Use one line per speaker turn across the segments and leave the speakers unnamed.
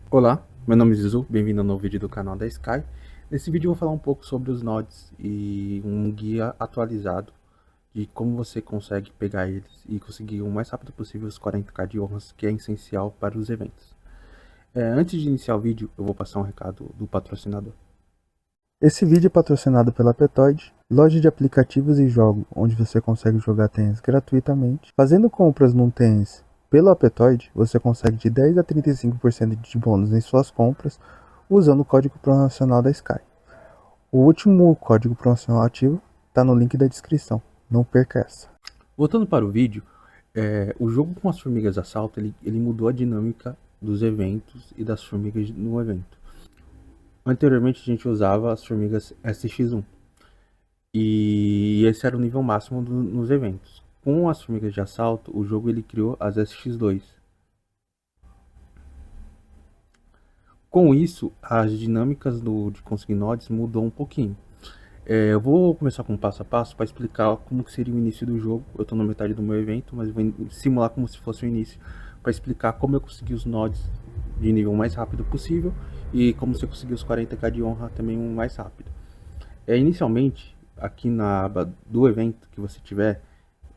Olá, meu nome é Zizu, bem-vindo ao novo vídeo do canal da Sky. Nesse vídeo eu vou falar um pouco sobre os nodes e um guia atualizado de como você consegue pegar eles e conseguir o mais rápido possível os 40k de honras, que é essencial para os eventos. Antes de iniciar o vídeo, eu vou passar um recado do patrocinador.
Esse vídeo é patrocinado pela Petoid, loja de aplicativos e jogos, onde você consegue jogar tênis gratuitamente. Fazendo compras num tênis pelo Apetoide, você consegue de 10 a 35% de bônus em suas compras usando o código promocional da Sky. O último código promocional ativo está no link da descrição. Não perca essa.
Voltando para o vídeo, o jogo com as formigas assalto, ele mudou a dinâmica dos eventos e das formigas no evento. Anteriormente a gente usava as formigas SX1. E esse era o nível máximo nos eventos. Com as formigas de assalto, o jogo ele criou as SX2. Com isso, as dinâmicas de conseguir nodes mudou um pouquinho. Eu vou começar com um passo a passo para explicar como que seria o início do jogo. Eu estou na metade do meu evento, mas vou simular como se fosse o início para explicar como eu consegui os nodes de nível mais rápido possível e como você conseguir os 40k de honra também mais rápido. Inicialmente, aqui na aba do evento que você tiver,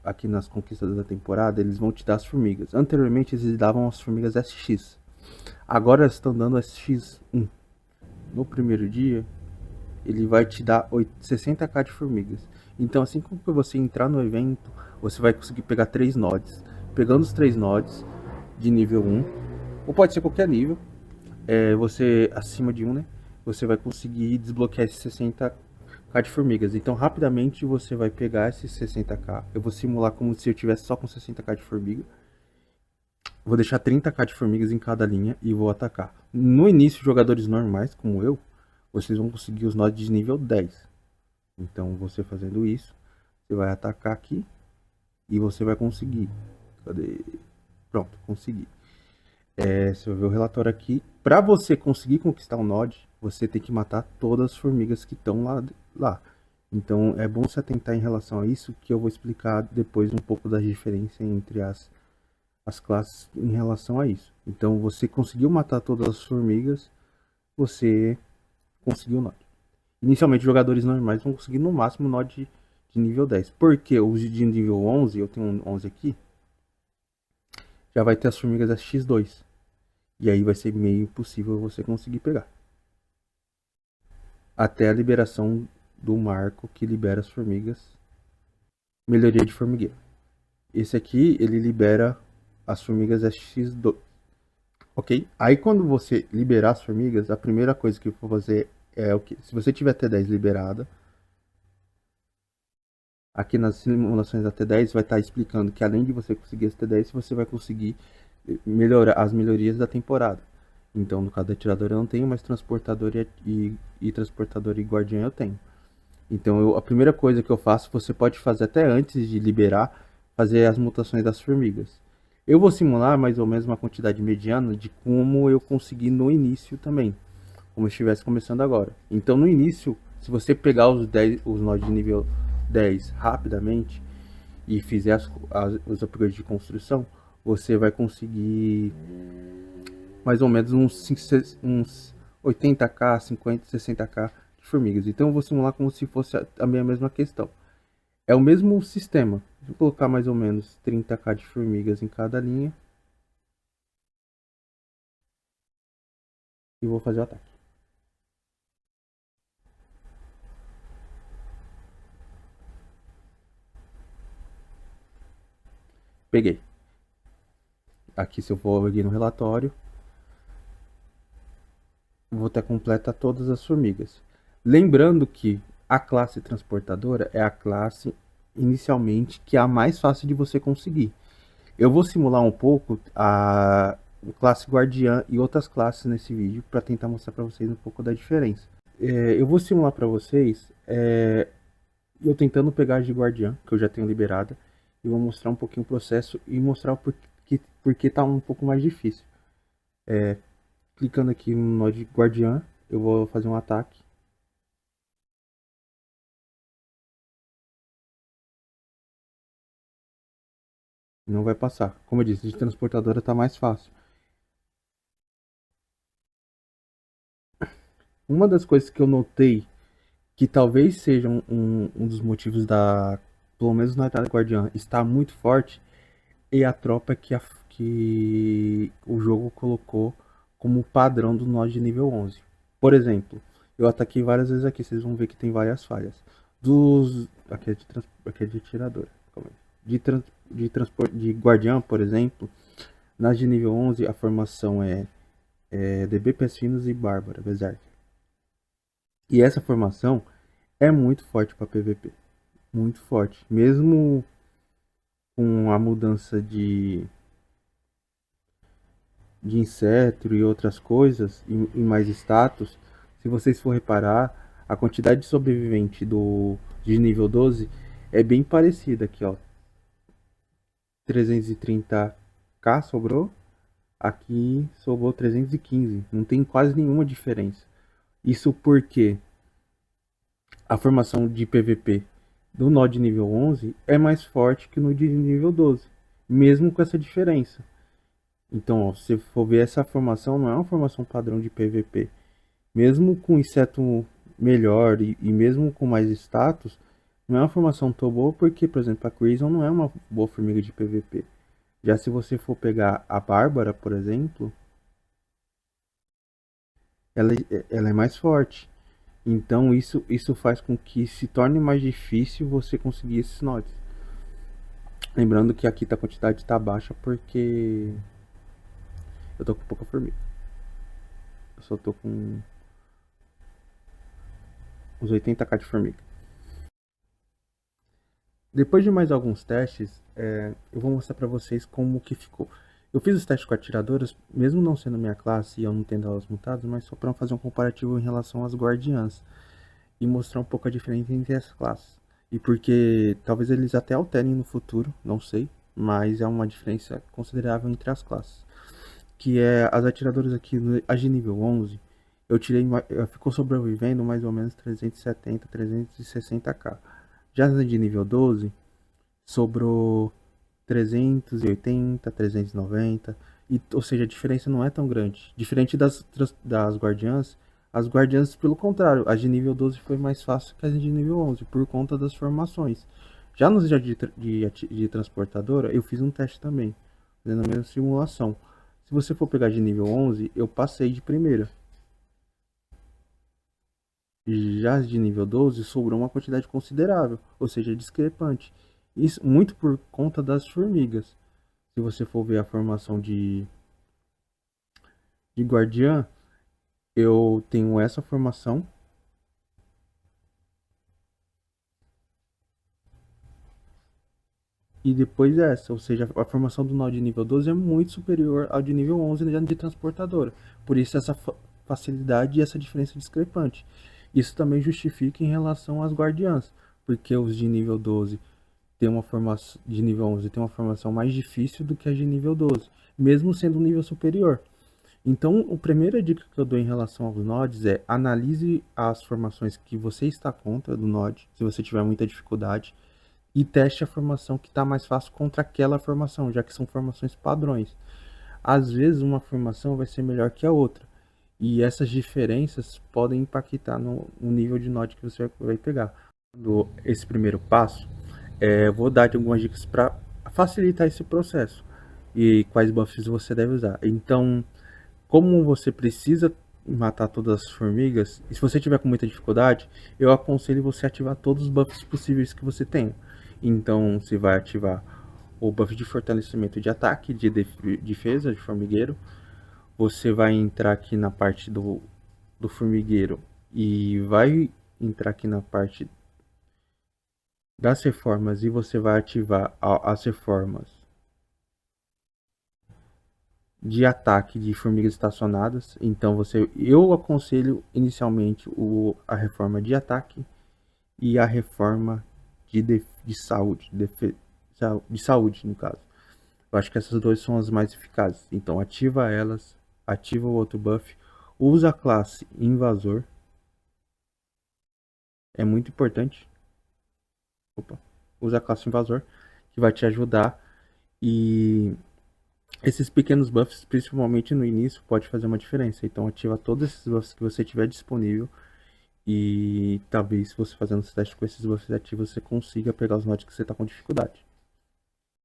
aqui nas conquistas da temporada, eles vão te dar as formigas. Anteriormente eles davam as formigas SX. Agora eles estão dando SX1. No primeiro dia, ele vai te dar 60k de formigas. Então assim como você entrar no evento, você vai conseguir pegar 3 nodes. Pegando os 3 nodes de nível 1, ou pode ser qualquer nível, você acima de 1, né? Você vai conseguir desbloquear esses 60k de formigas. Então rapidamente você vai pegar esses 60k. Eu vou simular como se eu tivesse só com 60k de formiga. Vou deixar 30k de formigas em cada linha e vou atacar. No início, jogadores normais como eu, vocês vão conseguir os nodes de nível 10. Então você fazendo isso, você vai atacar aqui e você vai conseguir. Cadê? Pronto, consegui. Você vai ver o relatório aqui. Para você conseguir conquistar o node, você tem que matar todas as formigas que estão lá. Então é bom se atentar em relação a isso, que eu vou explicar depois um pouco da diferença entre as classes em relação a isso. Então você conseguiu matar todas as formigas, você conseguiu o node. Inicialmente jogadores normais vão conseguir no máximo o node de nível 10. Porque os de nível 11, eu tenho um 11 aqui, já vai ter as formigas X2. E aí vai ser meio impossível você conseguir pegar. Até a liberação do marco que libera as formigas. Melhoria de formigueiro. Esse aqui, ele libera as formigas X2. Ok? Aí quando você liberar as formigas, a primeira coisa que eu vou fazer é o que? Se você tiver T10 liberada, aqui nas simulações da T10 vai estar explicando que além de você conseguir as T10, você vai conseguir melhorar as melhorias da temporada. Então, no caso da atiradora eu não tenho, mas transportador e transportador e guardiã eu tenho. Então, a primeira coisa que eu faço, você pode fazer até antes de liberar, fazer as mutações das formigas. Eu vou simular mais ou menos uma quantidade mediana de como eu consegui no início também, como se estivesse começando agora. Então, no início, se você pegar os nodes de nível 10 rapidamente e fizer os upgrades de construção, você vai conseguir mais ou menos uns 80k, 50, 60k de formigas. Então eu vou simular como se fosse a minha mesma questão. É o mesmo sistema. Vou colocar mais ou menos 30k de formigas em cada linha e vou fazer o ataque. Peguei. Aqui se eu for aqui no relatório, vou ter completa todas as formigas. Lembrando que a classe transportadora é a classe inicialmente que é a mais fácil de você conseguir. Eu vou simular um pouco a classe guardiã e outras classes nesse vídeo para tentar mostrar para vocês um pouco da diferença. Eu vou simular para vocês eu tentando pegar de guardiã, que eu já tenho liberada, e vou mostrar um pouquinho o processo e mostrar porque tá um pouco mais difícil. Clicando aqui no node guardiã, eu vou fazer um ataque. Não vai passar. Como eu disse, de transportadora tá mais fácil. Uma das coisas que eu notei que talvez seja um dos motivos da, pelo menos na Itália Guardiã, estar muito forte é a tropa que o jogo colocou como padrão do node de nível 11. Por exemplo, eu ataquei várias vezes aqui, vocês vão ver que tem várias falhas. Aqui é de atirador. Calma aí. De guardiã, por exemplo, nas de nível 11 a formação é DB, pés finos e bárbara, berserker. E essa formação é muito forte para PVP, muito forte. Mesmo com a mudança de inseto e outras coisas, e mais status, se vocês for reparar, a quantidade de sobrevivente de nível 12 é bem parecida aqui, ó. 330k sobrou, aqui sobrou 315, não tem quase nenhuma diferença. Isso porque a formação de PVP do nó de nível 11 é mais forte que no de nível 12, mesmo com essa diferença. Então, ó, se você for ver, essa formação não é uma formação padrão de PVP. Mesmo com inseto melhor e mesmo com mais status, não é uma formação tão boa porque, por exemplo, a Crimson não é uma boa formiga de PVP. Já se você for pegar a Bárbara, por exemplo, ela, ela é mais forte. Então isso faz com que se torne mais difícil você conseguir esses nodes. Lembrando que aqui a quantidade está baixa porque eu tô com pouca formiga. Eu só tô com uns 80k de formiga. Depois de mais alguns testes, eu vou mostrar para vocês como que ficou. Eu fiz os testes com atiradoras, mesmo não sendo minha classe e eu não tendo elas mutadas, mas só para fazer um comparativo em relação às guardiãs e mostrar um pouco a diferença entre as classes. E porque talvez eles até alterem no futuro, não sei, mas é uma diferença considerável entre as classes. Que é as atiradoras aqui, as de nível 11, ficou sobrevivendo mais ou menos 370, 360k. Já as de nível 12, sobrou 380, 390, ou seja, a diferença não é tão grande. Diferente das guardiãs, as guardiãs, pelo contrário, as de nível 12 foi mais fácil que as de nível 11, por conta das formações. Já nos de transportadora, eu fiz um teste também, fazendo a mesma simulação. Se você for pegar de nível 11, eu passei de primeira. Já as de nível 12 sobrou uma quantidade considerável, ou seja, discrepante. Isso muito por conta das formigas. Se você for ver a formação de guardiã, eu tenho essa formação. E depois essa, ou seja, a formação do nó de nível 12 é muito superior ao de nível 11 de transportadora. Por isso essa facilidade e essa diferença discrepante. Isso também justifica em relação às guardiãs, porque os de nível 12 tem uma formação de nível 11 tem uma formação mais difícil do que as de nível 12, mesmo sendo um nível superior. Então, a primeira dica que eu dou em relação aos nodes é analise as formações que você está contra do node, se você tiver muita dificuldade, e teste a formação que está mais fácil contra aquela formação, já que são formações padrões. Às vezes uma formação vai ser melhor que a outra, e essas diferenças podem impactar no nível de node que você vai pegar. Esse primeiro passo, vou dar algumas dicas para facilitar esse processo e quais buffs você deve usar. Então, como você precisa matar todas as formigas, e se você tiver com muita dificuldade, eu aconselho você ativar todos os buffs possíveis que você tem. Então, você vai ativar o buff de fortalecimento de ataque, de defesa, de formigueiro. Você vai entrar aqui na parte do formigueiro e vai entrar aqui na parte das reformas e você vai ativar as reformas de ataque de formigas estacionadas. Então eu aconselho inicialmente a reforma de ataque e a reforma de saúde, de saúde no caso. Eu acho que essas duas são as mais eficazes. Então ativa elas, ativa o outro buff, usa a classe invasor, é muito importante. Opa. Usa a classe invasor que vai te ajudar e Esses pequenos buffs, principalmente no início, pode fazer uma diferença. Então ativa todos esses buffs que você tiver disponível e talvez você fazendo os testes com esses buffs ativos você consiga pegar os nodes que você está com dificuldade.